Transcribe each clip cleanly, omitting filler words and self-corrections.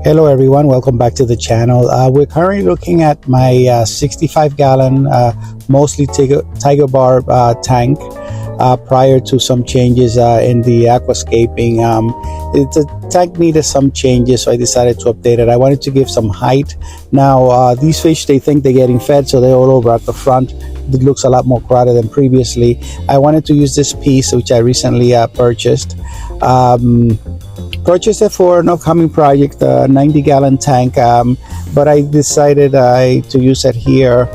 Hello everyone, welcome back to the channel. We're currently looking at my 65-gallon mostly tiger barb tank prior to some changes in the aquascaping. The tank needed some changes, so I decided to update it. I wanted to give some height. Now these fish, they think they're getting fed, so they're all over at the front. It looks a lot more crowded than previously. I wanted to use this piece which I recently purchased. Purchased it for an upcoming project, a 90-gallon tank, but I decided to use it here.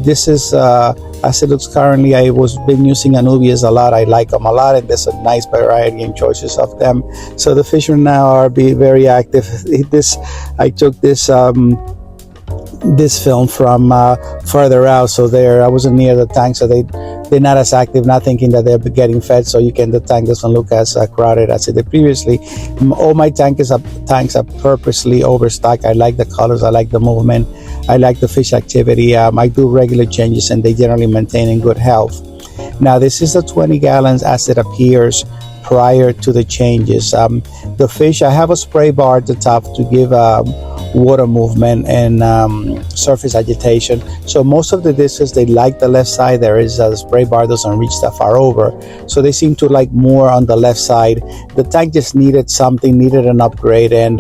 This is as it looks currently. I was been using anubias a lot. I like them a lot, and there's a nice variety and choices of them. So the fish now are very active. I took this film from further out, so I wasn't near the tank, so they're not as active, not thinking that they're getting fed, so the tank doesn't look as crowded as it did previously. All my tanks are purposely overstocked. I like the colors, I like the movement, I like the fish activity. I do regular changes and they generally maintain in good health. Now this is the 20 gallons as it appears prior to the changes. The fish, I have a spray bar at the top to give water movement and surface agitation. So most of the discs, they like the left side. There is a spray bar doesn't reach that far over, so they seem to like more on the left side. The tank just needed an upgrade, and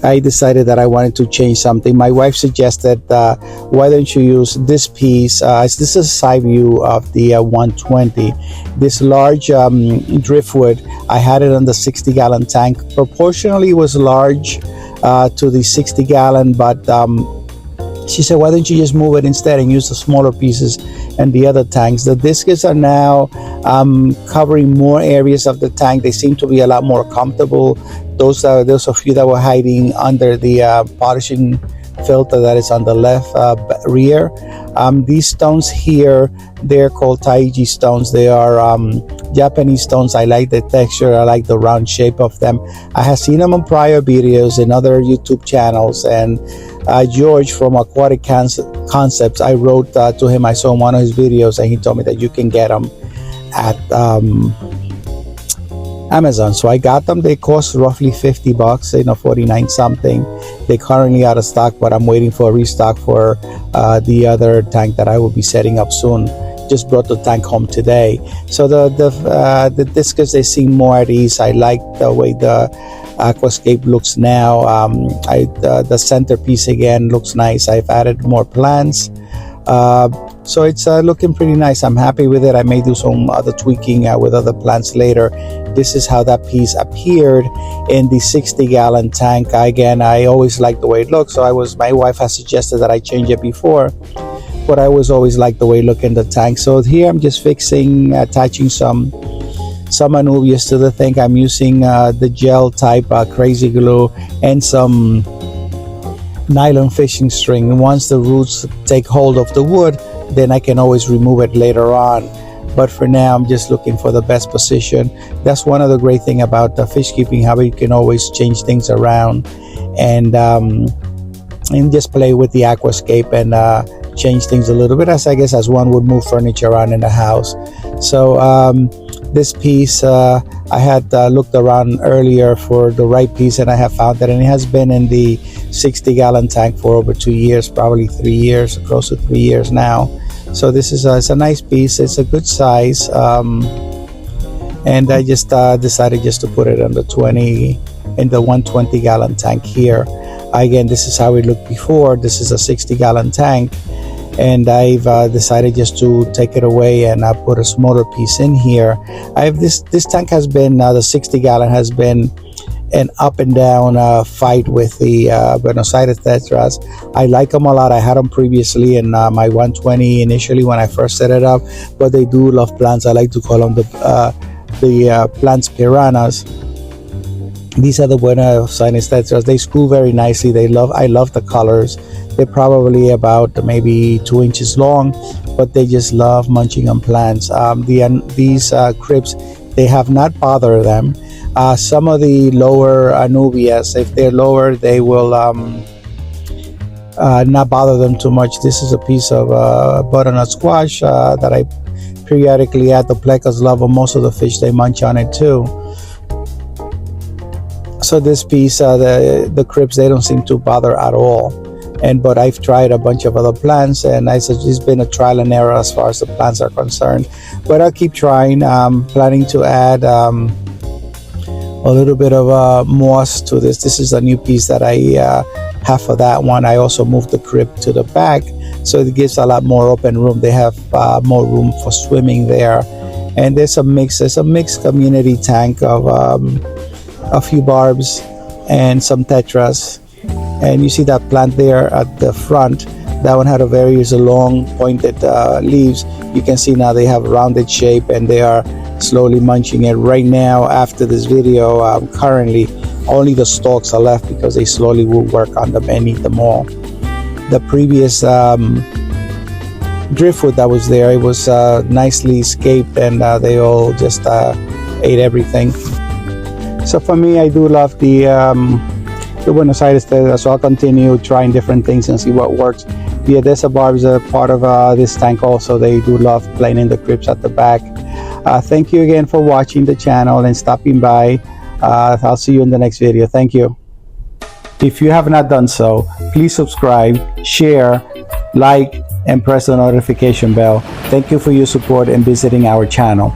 I decided that I wanted to change something. My wife suggested, why don't you use this piece? This is a side view of the 120. This large driftwood, I had it on the 60-gallon tank. Proportionally, it was large to the 60-gallon, but she said, why don't you just move it instead and use the smaller pieces and the other tanks. The discs are now covering more areas of the tank. They seem to be a lot more comfortable. There's a few that were hiding under the polishing filter that is on the left rear. These stones here, they're called Taiji stones. They are Japanese stones. I like the texture, I like the round shape of them. I have seen them on prior videos in other YouTube channels, and George from Aquatic Concepts, I wrote to him. I saw one of his videos and he told me that you can get them at Amazon. So I got them. They cost roughly $50, 49 something. They're currently out of stock, but I'm waiting for a restock for the other tank that I will be setting up soon. Just brought the tank home today. So the discs, they seem more at ease. I like the way the aquascape looks now. The centerpiece again looks nice. I've added more plants. So it's looking pretty nice. I'm happy with it. I may do some other tweaking with other plants later. This is how that piece appeared in the 60-gallon tank. Again, I always liked the way it looks. So my wife has suggested that I change it before, but I always liked the way it looked in the tank. So here I'm just attaching some anubias to the thing. I'm using the gel type crazy glue and some nylon fishing string. Once the roots take hold of the wood, then I can always remove it later on. But for now, I'm just looking for the best position. That's one of the great things about fish keeping, how you can always change things around and just play with the aquascape and change things a little bit, as one would move furniture around in the house. So this piece, I had looked around earlier for the right piece, and I have found that, and it has been in the 60-gallon tank for over 2 years, probably 3 years, close to 3 years now. So this is it's a nice piece. It's a good size, and I just decided just to put it in the 120-gallon tank here. Again, this is how it looked before. This is a 60-gallon tank, and I've decided just to take it away and put a smaller piece in here. This tank has been the 60-gallon has been an up and down fight with the Buenos Aires tetras. I like them a lot. I had them previously in my 120 initially when I first set it up, but they do love plants. I like to call them the plants piranhas. These are the Buenos Aires tetras. They school very nicely. I love the colors. They're probably about maybe 2 inches long, but they just love munching on plants. These cribs, they have not bothered them. Some of the lower anubias, if they're lower, they will not bother them too much. This is a piece of butternut squash that I periodically add. The plecas love them. Most of the fish, they munch on it too. So this piece, the crypts, they don't seem to bother at all. But I've tried a bunch of other plants, and I said it's been a trial and error as far as the plants are concerned. But I'll keep trying. Planning to add a little bit of moss to this. This is a new piece that I have for that one. I also moved the crypt to the back, so it gives a lot more open room. They have more room for swimming there. And there's a mixed community tank of a few barbs and some tetras. And you see that plant there at the front, that one had a very long pointed leaves. You can see now they have a rounded shape, and they are slowly munching it. Right now, after this video, currently only the stalks are left because they slowly will work on them and eat them all. The previous driftwood that was there, it was nicely escaped, and they all just ate everything. So for me, I do love the Buenos Aires tetras, so I'll continue trying different things and see what works. The Odessa barbs are part of this tank also. They do love playing in the crypts at the back. Thank you again for watching the channel and stopping by. I'll see you in the next video. Thank you. If you have not done so, please subscribe, share, like, and press the notification bell. Thank you for your support and visiting our channel.